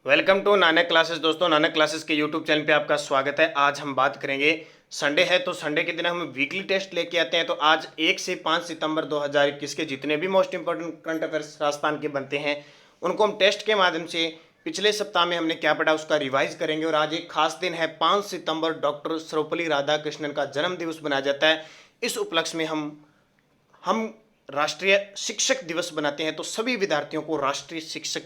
Welcome to Nanak classes. दोस्तों, Nanak classes के YouTube channel पे आपका स्वागत है। आज हम बात करेंगे, संडे है तो संडे के दिन हम वीकली टेस्ट लेके आते हैं। तो आज 1 से 5 सितंबर 2021 के जितने भी most important current affairs Rajasthan के बनते हैं उनको हम टेस्ट के माध्यम से पिछले सप्ताह में हमने क्या पढ़ा उसका रिवाइज करेंगे। और आज एक खास दिन है, 5 सितंबर डॉक्टर सर्वपल्ली राधाकृष्णन का जन्म दिवस मनाया जाता है। इस उपलक्ष्य में हम राष्ट्रीय शिक्षक दिवस बनाते हैं। तो सभी विद्यार्थियों को राष्ट्रीय शिक्षक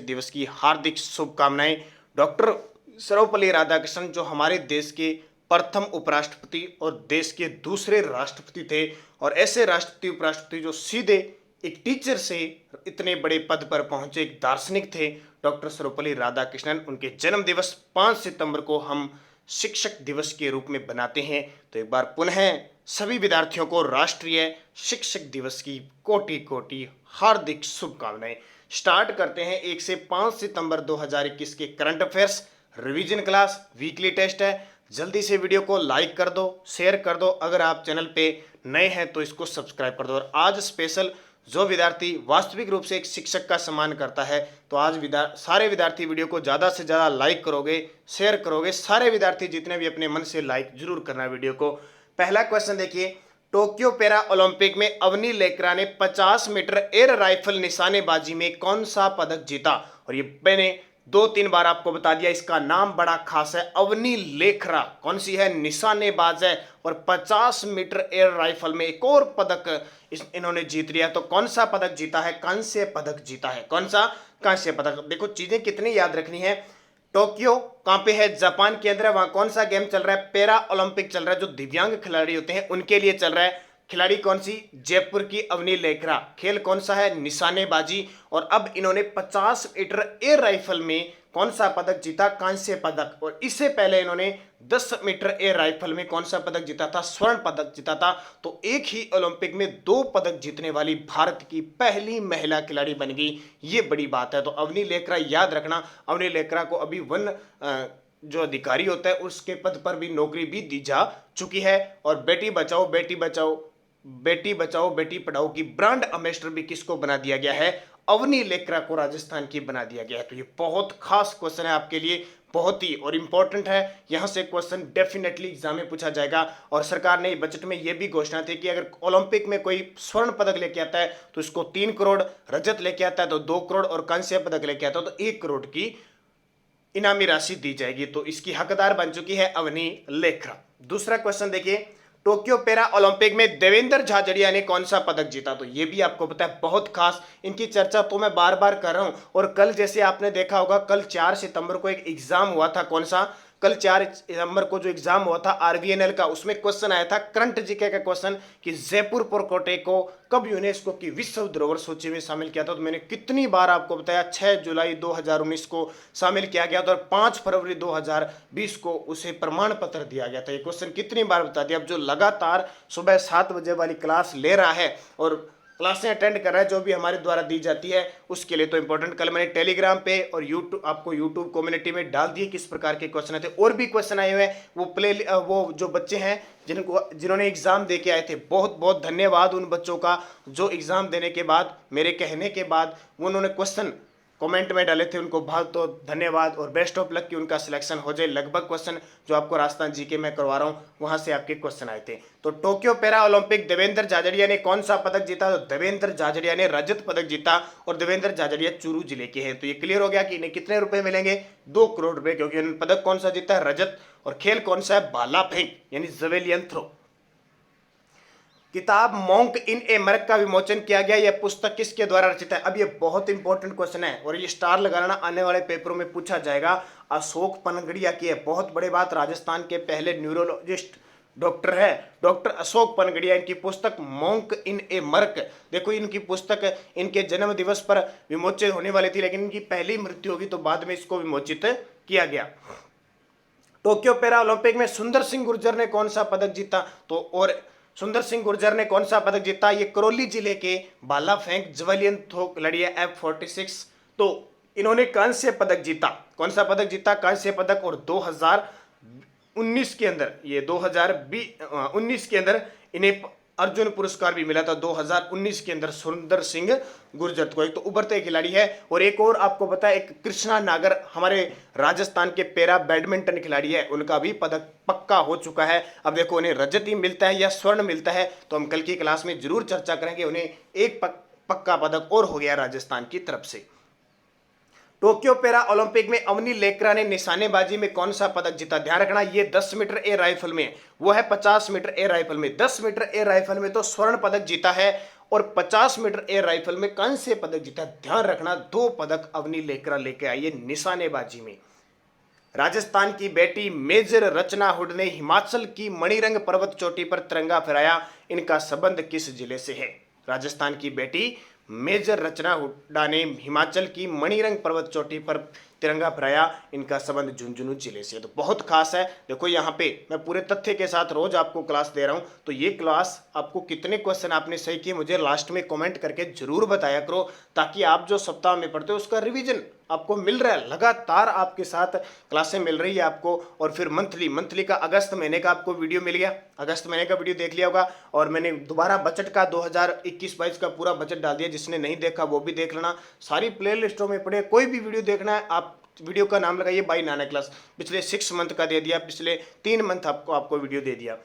दिवस की हार्दिक शुभकामनाएं। डॉक्टर सर्वपल्ली राधाकृष्णन जो हमारे देश के प्रथम उपराष्ट्रपति और देश के दूसरे राष्ट्रपति थे, और ऐसे राष्ट्रपति उपराष्ट्रपति जो सीधे एक टीचर से इतने बड़े पद पर पहुंचे, एक दार्शनिक थे डॉक्टर सर्वपल्ली राधाकृष्णन। उनके जन्म दिवस 5 सितंबर को हम शिक्षक दिवस के रूप में बनाते हैं। तो एक बार पुनः सभी विद्यार्थियों को राष्ट्रीय शिक्षक दिवस की कोटि कोटि हार्दिक शुभकामनाएं। स्टार्ट करते हैं 1 से 5 सितंबर 2021 के current affairs revision class. Weekly test है। जल्दी से वीडियो को लाइक कर दो, शेयर कर दो। अगर आप चैनल पे नए हैं तो इसको सब्सक्राइब कर दो। और आज स्पेशल जो विद्यार्थी वास्तविक रूप से एक शिक्षक का सम्मान करता है, तो आज सारे विद्यार्थी वीडियो को ज़्यादा से ज़्यादा लाइक करोगे, शेयर करोगे। सारे विद्यार्थी जितने भी अपने मन से लाइक जरूर करना वीडियो को। पहला क्वेश्चन देखिए, टोक्यो पैरा ओलंपिक में अवनी लेकरा ने 50 मीटर एयर राइफल निशानेबाजी में कौन सा पदक जीता? और ये मैंने 2-3 बार आपको बता दिया, इसका नाम बड़ा खास है। अवनी लेखरा कौन सी है? निशानेबाज है। और 50 मीटर एयर राइफल में एक और पदक इन्होंने जीत लिया। तो कौन सा पदक जीता है? कांस्य पदक जीता है। कौन सा? कांस्य पदक। देखो चीजें कितनी याद रखनी है। टोक्यो कहां पे है? जापान के अंदर है। वहां कौन सा गेम चल रहा है? पैरा ओलंपिक चल रहा है। जो दिव्यांग खिलाड़ी होते हैं उनके लिए चल रहा है। खिलाड़ी कौन सी? जयपुर की अवनी लेखरा। खेल कौन सा है? निशानेबाजी। और अब इन्होंने 50 मीटर एयर राइफल में कौन सा पदक जीता? कांस्य पदक। और इससे पहले इन्होंने 10 मीटर एयर राइफल में कौन सा पदक जीता था? स्वर्ण पदक जीता था। तो एक ही ओलंपिक में 2 पदक जीतने वाली भारत की पहली महिला खिलाड़ी बन गई। ये बड़ी बात है। तो अवनी लेखरा याद रखना। अवनी लेखरा को अभी वन जो अधिकारी होता है उसके पद पर भी नौकरी भी दी जा चुकी है। और बेटी बचाओ बेटी पढ़ाओ की ब्रांड एम्बेसडर भी किसको बना दिया गया है? अवनी लेखरा को राजस्थान की बना दिया गया है। तो ये बहुत खास क्वेश्चन है आपके लिए, बहुत ही और इंपॉर्टेंट है। यहां से क्वेश्चन डेफिनेटली एग्जाम में पूछा जाएगा। और सरकार ने बजट में यह भी घोषणा थी कि अगर ओलंपिक में कोई स्वर्ण पदक लेके आता है तो इसको 3 करोड़, रजत लेके आता है तो 2 करोड़, और कांस्य पदक लेके आता है तो 1 करोड़ की इनामी राशि दी जाएगी। तो इसकी हकदार बन चुकी है अवनी लेखरा। दूसरा क्वेश्चन देखिए, टोक्यो पैरा ओलंपिक में देवेंद्र झाझड़िया ने कौन सा पदक जीता? तो ये भी आपको पता है, बहुत खास। इनकी चर्चा तो मैं बार बार कर रहा हूं। और कल जैसे आपने देखा होगा, कल 4 सितंबर को एक एग्जाम हुआ था। कौन सा? कल 4 सितंबर को जो एग्जाम हुआ था आरवीएनएल का, उसमें क्वेश्चन आया था, करंट जीके का क्वेश्चन, कि जयपुर पोर्कोटे को कब यूनेस्को की विश्व धरोहर सूची में शामिल किया था? तो मैंने कितनी बार आपको बताया, 6 जुलाई 2019 को शामिल किया गया था और 5 फरवरी 2020 को उसे प्रमाण पत्र दिया गया था। ये क्वेश्चन कितनी बार बता दिया। अब जो लगातार सुबह 7 बजे वाली क्लास ले रहा है और क्लासें अटेंड कर रहा है जो भी हमारे द्वारा दी जाती है, उसके लिए तो इंपॉर्टेंट। कल मैंने टेलीग्राम पे और यूट्यूब आपको यूट्यूब कम्युनिटी में डाल दिए किस प्रकार के क्वेश्चन आए थे। और भी क्वेश्चन आए हुए हैं। वो जो बच्चे हैं जिन्होंने एग्जाम दे के आए थे, बहुत बहुत धन्यवाद उन बच्चों का, जो एग्जाम देने के बाद, मेरे कहने के बाद, उन्होंने क्वेश्चन कमेंट में डाले थे। उनको बहुत तो धन्यवाद और बेस्ट ऑफ लक कि उनका सिलेक्शन हो जाए। लगभग क्वेश्चन जो आपको राजस्थान जीके में करवा रहा हूं वहां से आपके क्वेश्चन आए थे। तो Tokyo para Olympic Devendra Jhajharia ने कौन सा पदक जीता? तो देवेंद्र झाझड़िया ने रजत पदक जीता। और देवेंद्र झाझड़िया चूरू जिले के हैं। तो ये क्लियर हो गया कि इन्हें कितने रुपए मिलेंगे? 2 करोड़ रुपए, क्योंकि इन्होंने पदक कौन सा जीता है? रजत। और खेल कौन सा है? भाला फेंक यानी जवेलियन थ्रो। किताब मॉन्क इन ए मर्क का विमोचन किया गया। यह पुस्तक किसके द्वारा रचित है? अब ये बहुत इंपॉर्टेंट क्वेश्चन है और ये स्टार लगाना आने वाले पेपरों में पूछा जाएगा। अशोक पनगड़िया की है। बहुत बड़े बात, राजस्थान के पहले न्यूरोलॉजिस्ट डॉक्टर है डॉक्टर अशोक पनगड़िया। इनकी पुस्तक मॉन्क इन ए मर्क, देखो इनकी पुस्तक इनके जन्म दिवस पर विमोचन होने वाली थी, लेकिन इनकी पहली मृत्यु होगी तो बाद में इसको विमोचित किया गया। टोक्यो पैरा ओलंपिक में सुंदर सिंह गुर्जर ने कौन सा पदक जीता? तो और सुंदर सिंह गुर्जर ने कौन सा पदक जीता? ये करौली जिले के भाला फेंक जवेलियन थ्रो लड़िया F46। तो इन्होंने कांस्य पदक जीता। कौन सा पदक जीता? कांस्य पदक। और 2019 के अंदर, ये 2019 के अंदर इन्हें अर्जुन पुरस्कार भी मिला था 2019 के अंदर सुंदर सिंह गुर्जर को। एक तो उभरते खिलाड़ी है। और एक और आपको पता है, एक कृष्णा नागर हमारे राजस्थान के पैरा बैडमिंटन खिलाड़ी है, उनका भी पदक पक्का हो चुका है। अब देखो उन्हें रजत ही मिलता है या स्वर्ण मिलता है, तो हम कल की क्लास में जरूर चर्चा करेंगे। उन्हें एक पक्का पदक और हो गया राजस्थान की तरफ से। टोक्यो पैरा ओलंपिक में अवनी लेकरा ने निशानेबाजी में कौन सा पदक जीता? ध्यान रखना, ये 10 मीटर एयर राइफल में, वो है 50 मीटर एयर राइफल में। 10 मीटर एयर राइफल में तो स्वर्ण पदक जीता है और 50 मीटर एयर राइफल में कांस्य पदक जीता। ध्यान रखना, 2 पदक अवनी लेकरा लेके आई है निशानेबाजी में। राजस्थान की बेटी मेजर रचना हुड ने हिमाचल की मणिरंग पर्वत चोटी पर तिरंगा फहराया, इनका संबंध किस जिले से है? राजस्थान की बेटी मेजर रचना हुड्डा ने हिमाचल की मणिरंग पर्वत चोटी पर तिरंगा फहराया, इनका संबंध झुंझुनू जिले से। तो बहुत खास है। देखो यहाँ पे मैं पूरे तथ्य के साथ रोज आपको क्लास दे रहा हूँ, तो ये क्लास आपको कितने क्वेश्चन आपने सही किए मुझे लास्ट में कमेंट करके जरूर बताया करो, ताकि आप जो सप्ताह में पढ़ते हो उसका रिवीजन आपको मिल रहा है। लगातार आपके साथ क्लासें मिल रही है आपको। और फिर मंथली का अगस्त महीने का आपको वीडियो मिल गया, अगस्त महीने का वीडियो देख लिया होगा। और मैंने दोबारा बजट का 2021-22 का पूरा बजट डाल दिया, जिसने नहीं देखा वो भी देख लेना। सारी प्ले लिस्टों में पड़े, कोई भी वीडियो देखना है आप वीडियो का नाम लगाइए बाई नाना क्लास। पिछले 6 मंथ का दे दिया, पिछले 3 मंथ आपको वीडियो दे दिया।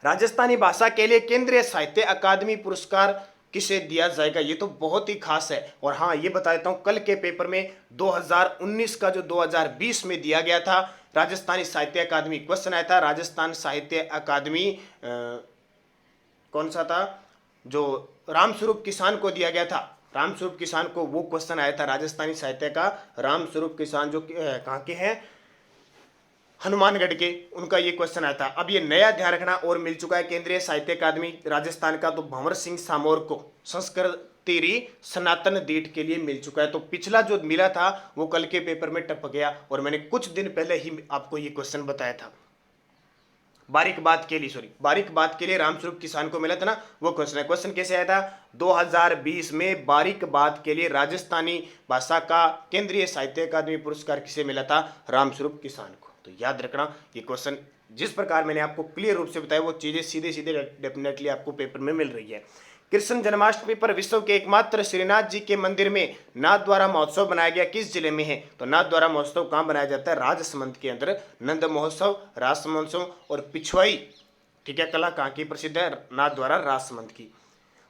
राजस्थानी भाषा के लिए केंद्रीय साहित्य अकादमी पुरस्कार किसे दिया जाएगा? ये तो बहुत ही खास है। और हाँ, ये बता देता हूँ, कल के पेपर में 2019 का जो 2020 में दिया गया था राजस्थानी साहित्य अकादमी क्वेश्चन आया था। राजस्थान साहित्य अकादमी कौन सा था? जो रामस्वरूप किसान को दिया गया था, रामस्वरूप किसान को वो क्वेश्चन आया था राजस्थानी साहित्य का। रामस्वरूप किसान जो कहाँ के हैं? हनुमानगढ़ के, उनका ये क्वेश्चन आया था। अब ये नया ध्यान रखना और मिल चुका है केंद्रीय साहित्य अकादमी राजस्थान का, तो भंवर सिंह सामोर को संस्कृति सनातन दीठ के लिए मिल चुका है। तो पिछला जो मिला था वो कल के पेपर में टप गया, और मैंने कुछ दिन पहले ही आपको ये क्वेश्चन बताया था। बारीक बात के लिए रामस्वरूप किसान को मिला था ना, वो क्वेश्चन है। क्वेश्चन कैसे आया था? 2020 में बारीक बात के लिए राजस्थानी भाषा का केंद्रीय साहित्य अकादमी पुरस्कार किसे मिला था? रामस्वरूप किसान को। तो याद रखना, ये क्वेश्चन जिस प्रकार मैंने आपको क्लियर रूप से बताया वो चीजें सीधे सीधे डेफिनेटली आपको पेपर में मिल रही है। कृष्ण जन्माष्टमी पर विश्व के एकमात्र श्रीनाथ जी के मंदिर में नाथद्वारा महोत्सव बनाया गया, किस जिले में है? तो नाथद्वारा महोत्सव कहाँ बनाया जाता है? राजसमंद के अंदर नंद महोत्सव, रास महोत्सव और पिछवाई, ठीक है, कला कहाँ की प्रसिद्ध है? नाथद्वारा राजसमंद की।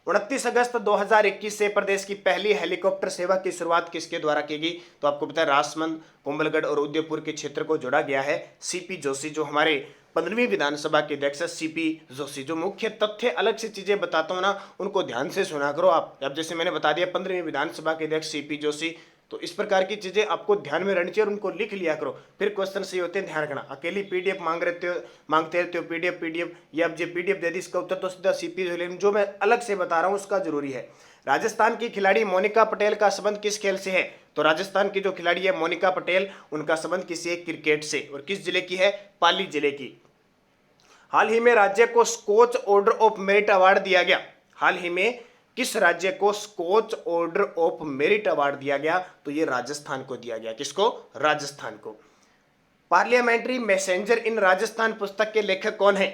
29 अगस्त 2021 से प्रदेश की पहली हेलीकॉप्टर सेवा की शुरुआत किसके द्वारा की गई? तो आपको पता है राजसमंद, कुंभलगढ़ और उदयपुर के क्षेत्र को जोड़ा गया है। सीपी जोशी जो हमारे 15वीं विधानसभा के अध्यक्ष सीपी जोशी। जो मुख्य तथ्य अलग से चीजें बताता हूँ ना, उनको ध्यान से सुना करो आप। अब जैसे मैंने बता दिया 15वीं विधानसभा के अध्यक्ष सीपी जोशी, तो इस प्रकार की चीजें आपको ध्यान में रहनी चाहिए और उनको लिख लिया करो, फिर क्वेश्चन सही होते हैं। ध्यान रखना, अकेली पीडीएफ मांगते रहते हो पीडीएफ, या अब जो पीडीएफ दे दी इसका उत्तर तो सीधा सीपी जो मैं अलग से बता रहा हूँ उसका जरूरी है। राजस्थान की खिलाड़ी मोनिका पटेल का संबंध किस खेल से है? तो राजस्थान की जो खिलाड़ी है मोनिका पटेल, उनका संबंध किसी है? क्रिकेट से। और किस जिले की है? पाली जिले की। हाल ही में राज्य को Skoch order of merit award दिया गया। हाल ही में किस राज्य को Skoch order of merit award दिया गया? तो ये राजस्थान को दिया गया। किसको? राजस्थान को। पार्लियामेंट्री मैसेंजर इन राजस्थान पुस्तक के लेखक कौन है?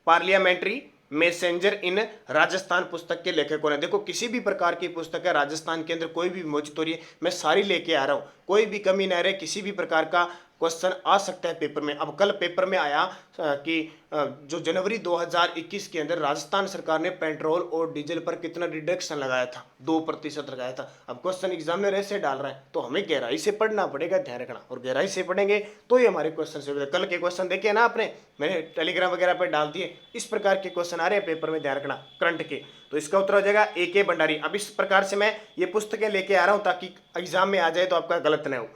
पार्लियामेंट्री मैसेंजर इन राजस्थान पुस्तक के लेखक कौन है? देखो, किसी भी प्रकार की पुस्तक है राजस्थान के अंदर कोई भी मौजूद हो रही है, मैं सारी लेके आ रहा हूँ, कोई भी कमी न रहे। किसी भी प्रकार का क्वेश्चन आ सकता है पेपर में। अब कल पेपर में आया कि जो जनवरी 2021 के अंदर राजस्थान सरकार ने पेट्रोल और डीजल पर कितना रिडक्शन लगाया था? 2% लगाया था। अब क्वेश्चन एग्जामिनर ऐसे डाल रहे हैं, तो हमें गहराई से पढ़ना पड़ेगा, ध्यान रखना। और गहराई से पढ़ेंगे तो ही हमारे क्वेश्चन से। कल के क्वेश्चन देखे ना आपने, मैंने टेलीग्राम वगैरह पर डाल दिए, इस प्रकार के क्वेश्चन आ रहे हैं पेपर में, ध्यान रखना, करंट के। तो इसका उत्तर हो जाएगा AK भंडारी। अब इस प्रकार से मैं ये पुस्तकें लेके आ रहा हूँ ताकि एग्जाम में आ जाए तो आपका गलत न हो।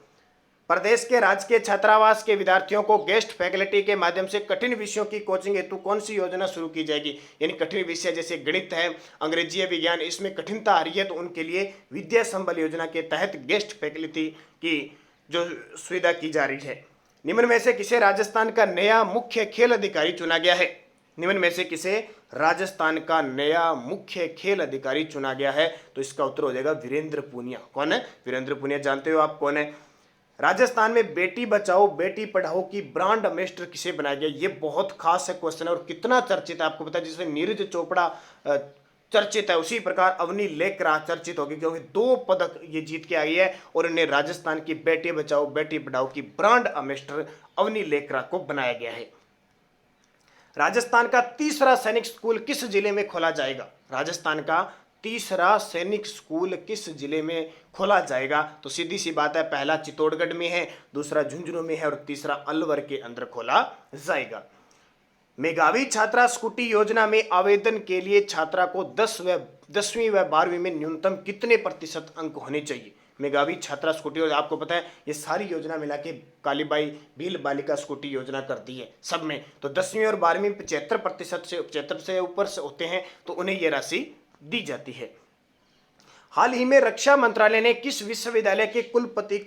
प्रदेश के राजकीय छात्रावास के विद्यार्थियों को गेस्ट फैकल्टी के माध्यम से कठिन विषयों की कोचिंग हेतु कौन सी योजना शुरू की जाएगी? यानी कठिन विषय जैसे गणित है, अंग्रेजी है, विज्ञान, इसमें कठिनता आ रही है, तो उनके लिए विद्या संबल योजना के तहत गेस्ट फैकल्टी की जो सुविधा की जा रही है। निम्न में से किसे राजस्थान का नया मुख्य खेल अधिकारी चुना गया है? निम्न में से किसे राजस्थान का नया मुख्य खेल अधिकारी चुना गया है? तो इसका उत्तर हो जाएगा वीरेंद्र पूनिया। कौन है? वीरेंद्र पूनिया। जानते हो आप कौन है? राजस्थान में बेटी बचाओ बेटी पढ़ाओ की ब्रांड एम्बेसडर किसे बनाया गया? ये बहुत खास है क्वेश्चन है और कितना चर्चित है आपको पता है। जिसमें नीरज चोपड़ा चर्चित है, उसी प्रकार अवनी लेकरा चर्चित होगी, क्योंकि 2 पदक ये जीत के आई है और इन्हें राजस्थान की बेटी बचाओ बेटी पढ़ाओ की ब्रांड एम्बेसडर अवनी लेकरा को बनाया गया है। राजस्थान का तीसरा सैनिक स्कूल किस जिले में खोला जाएगा? राजस्थान का तीसरा सैनिक स्कूल किस जिले में खोला जाएगा? तो सीधी सी बात है, पहला चित्तौड़गढ़ में है, दूसरा झुंझुनू में है और तीसरा अलवर के अंदर खोला जाएगा। मेधावी छात्रा स्कूटी योजना में आवेदन के लिए छात्रा को 10वीं व 12वीं में न्यूनतम कितने प्रतिशत अंक होने चाहिए? मेधावी छात्रा स्कूटी, और आपको पता है ये सारी योजना मिला के कालीबाई भील बालिका स्कूटी योजना कर दी है सब में। तो 10वीं और 12वीं 75% से 75 से ऊपर से होते हैं तो उन्हें यह राशि दी जाती है। हाल ही में रक्षा मंत्रालय ने किस विश्वविद्यालय के कुलपति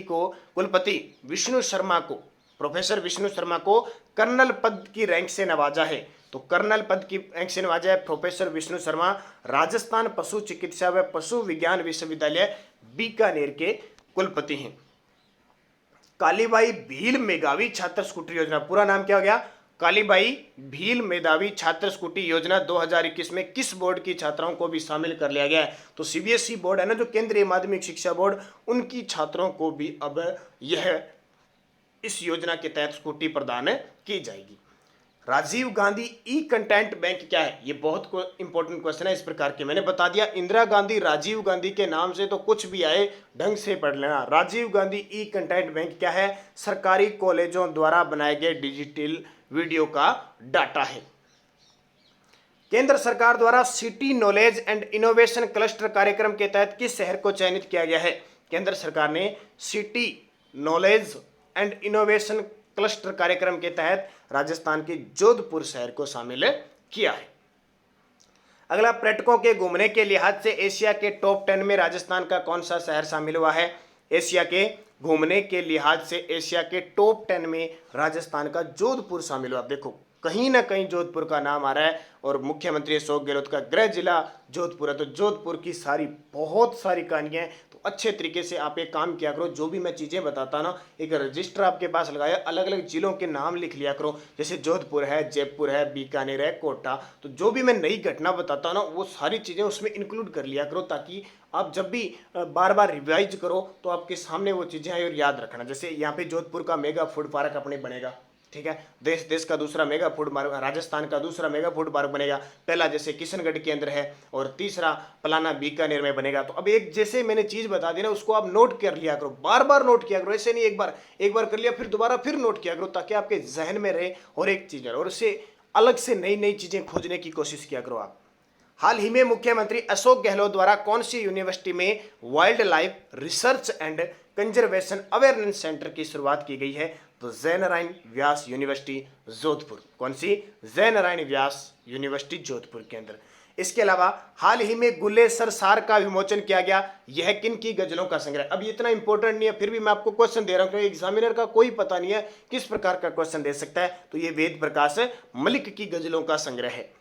को कुलपति विष्णु शर्मा को, प्रोफेसर विष्णु शर्मा को कर्नल पद की रैंक से नवाजा है? तो कर्नल पद की रैंक से नवाजा है प्रोफेसर विष्णु शर्मा, राजस्थान पशु चिकित्सा व पशु विज्ञान विश्वविद्यालय बीकानेर के कुलपति हैं। कालीबाई भील मेधावी छात्र स्कूटी योजना, पूरा नाम क्या हो गया? कालीबाई भील मेधावी छात्र स्कूटी योजना 2021 में किस बोर्ड की छात्राओं को भी शामिल कर लिया गया है? तो सीबीएसई बोर्ड है ना, जो केंद्रीय माध्यमिक शिक्षा बोर्ड, उनकी छात्रों को भी अब यह इस योजना के तहत स्कूटी प्रदान की जाएगी। राजीव गांधी ई कंटेंट बैंक क्या है? ये बहुत इंपॉर्टेंट क्वेश्चन है, इस प्रकार के मैंने बता दिया। इंदिरा गांधी राजीव गांधी के नाम से तो कुछ भी आए ढंग से पढ़ लेना। राजीव गांधी ई कंटेंट बैंक क्या है? सरकारी कॉलेजों द्वारा बनाए गए डिजिटल वीडियो का डाटा है। केंद्र सरकार द्वारा city knowledge and innovation cluster कार्यक्रम के तहत किस शहर को चयनित किया गया है? केंद्र सरकार ने city knowledge and innovation cluster कार्यक्रम के तहत राजस्थान के जोधपुर शहर को शामिल किया है। अगला, पर्यटकों के घूमने के लिहाज से एशिया के टॉप 10 में राजस्थान का कौन सा शहर शामिल हुआ है? एशिया के घूमने के लिहाज से एशिया के टॉप 10 में राजस्थान का जोधपुर शामिल हुआ। देखो कहीं ना कहीं जोधपुर का नाम आ रहा है और मुख्यमंत्री अशोक गहलोत का गृह जिला जोधपुर है। तो जोधपुर की बहुत सारी कहानियां हैं। तो अच्छे तरीके से आप एक काम किया करो, जो भी मैं चीज़ें बताता ना, एक रजिस्टर आपके पास लगाया, अलग अलग जिलों के नाम लिख लिया करो। जैसे जोधपुर है, जयपुर है, बीकानेर है, कोटा, तो जो भी मैं नई घटना बताता हूँ ना, वो सारी चीज़ें उसमें इंक्लूड कर लिया करो, ताकि आप जब भी बार बार रिवाइज करो तो आपके सामने वो चीज़ें आए और याद रखना। जैसे यहाँ पे जोधपुर का मेगा फूड पार्क अपने बनेगा, ठीक है, देश का दूसरा मेगा फूड पार्क, राजस्थान का दूसरा मेगा फूड पार्क बनेगा। पहला जैसे किशनगढ़ के अंदर है और तीसरा पलाना बीकानेर में बनेगा। तो अब एक जैसे मैंने चीज़ बता दी ना, उसको आप नोट कर लिया करो, बार बार नोट किया करो। ऐसे नहीं एक बार कर लिया फिर दोबारा फिर नोट किया करो, ताकि आपके जहन में रहे और एक चीज़ और उससे अलग से नई नई चीज़ें खोजने की कोशिश किया करो आप। हाल ही में मुख्यमंत्री अशोक गहलोत द्वारा कौन सी यूनिवर्सिटी में wild life research and conservation awareness centre की शुरुआत की गई है? तो जयनारायण व्यास यूनिवर्सिटी जोधपुर। कौन सी? जयनारायण व्यास यूनिवर्सिटी जोधपुर के अंदर। इसके अलावा हाल ही में गुलेसर सार का विमोचन किया गया, यह किन की गजलों का संग्रह? अब ये इतना इंपॉर्टेंट नहीं है, फिर भी मैं आपको क्वेश्चन दे रहा हूं, क्योंकि एग्जामिनर का कोई पता नहीं है किस प्रकार का क्वेश्चन दे सकता है। तो ये वेद प्रकाश मलिक की गजलों का संग्रह है।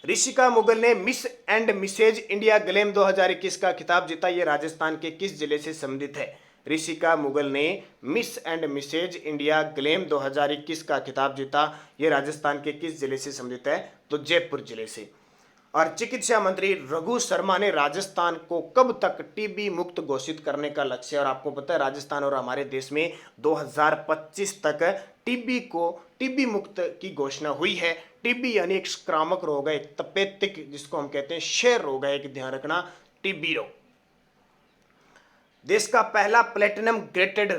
ऋषिका मुगल ने Miss and Mrs India Glam 2021 का खिताब जीता, ये राजस्थान के किस जिले से संबंधित है? ऋषिका मुगल ने Miss and Mrs India Glam 2021 का खिताब जीता, ये राजस्थान के किस जिले से संबंधित है? तो जयपुर जिले से। और चिकित्सा मंत्री रघु शर्मा ने राजस्थान को कब तक टीबी मुक्त घोषित करने का लक्ष्य है? और आपको पता है राजस्थान और हमारे देश में 2025 तक टीबी मुक्त की घोषणा हुई है। टीबी यानी एक संक्रामक रोग है, एक तपेदिक जिसको हम कहते हैं, क्षय रोग है, एक ध्यान रखना, टीबी रोग। देश का पहला platinum rated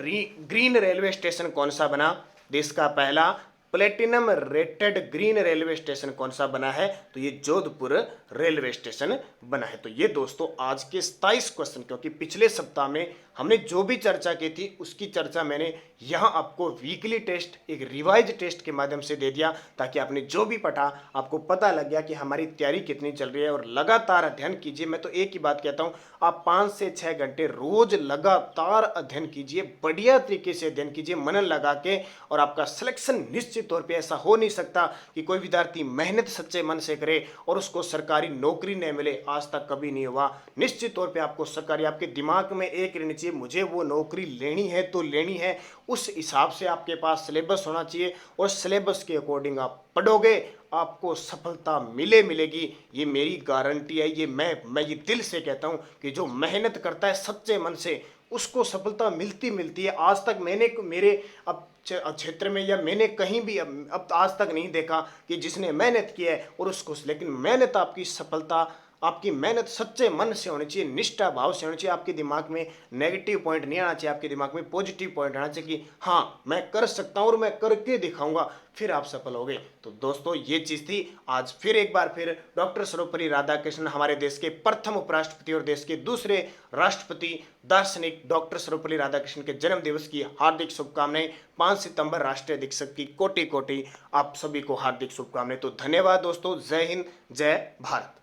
green railway station कौन सा बना? देश का पहला platinum rated green railway station कौन सा बना है? तो ये जोधपुर रेलवे स्टेशन बना है। तो ये दोस्तों आज के 27 क्वेश्चन, क्योंकि पिछले सप्ताह में हमने जो भी चर्चा की थी उसकी चर्चा मैंने यहाँ आपको वीकली टेस्ट, एक रिवाइज टेस्ट के माध्यम से दे दिया, ताकि आपने जो भी पढ़ा आपको पता लग गया कि हमारी तैयारी कितनी चल रही है। और लगातार अध्ययन कीजिए। मैं तो एक ही बात कहता हूँ, आप 5 से 6 घंटे रोज लगातार अध्ययन कीजिए, बढ़िया तरीके से अध्ययन कीजिए, मनन लगा के, और आपका सिलेक्शन निश्चित निश्चित तौर पे ऐसा हो नहीं सकता कि कोई विद्यार्थी मेहनत सच्चे मन से करे और उसको सरकारी नौकरी नहीं मिले, आज तक कभी नहीं हुआ। निश्चित तौर पे आपको सरकारी, आपके दिमाग में एक रहनी चाहिए, मुझे वो नौकरी लेनी है तो लेनी है। उस हिसाब से आपके पास सिलेबस होना चाहिए और सिलेबस के अकॉर्डिंग आप पढ़ोगे, आपको सफलता मिलेगी, ये मेरी गारंटी है। ये मैं ये दिल से कहता हूँ कि जो मेहनत करता है सच्चे मन से उसको सफलता मिलती है। आज तक मैंने मेरे अब क्षेत्र में या मैंने कहीं भी अब आज तक नहीं देखा कि जिसने मेहनत की है और उसको, लेकिन मेहनत आपकी सफलता, आपकी मेहनत सच्चे मन से होनी चाहिए, निष्ठा भाव से होनी चाहिए। आपके दिमाग में नेगेटिव पॉइंट नहीं आना चाहिए, आपके दिमाग में पॉजिटिव पॉइंट आना चाहिए कि हाँ मैं कर सकता हूँ और मैं करके दिखाऊंगा, फिर आप सफल होगे। तो दोस्तों ये चीज़ थी। आज फिर एक बार फिर डॉक्टर सर्वपल्ली राधाकृष्णन, हमारे देश के प्रथम उपराष्ट्रपति और देश के दूसरे राष्ट्रपति दार्शनिक डॉक्टर सर्वपल्ली राधाकृष्णन के जन्म दिवस की हार्दिक शुभकामनाएं। 5 सितंबर राष्ट्रीय दिवस की कोटि कोटि आप सभी को हार्दिक शुभकामनाएं। तो धन्यवाद दोस्तों, जय हिंद, जय भारत।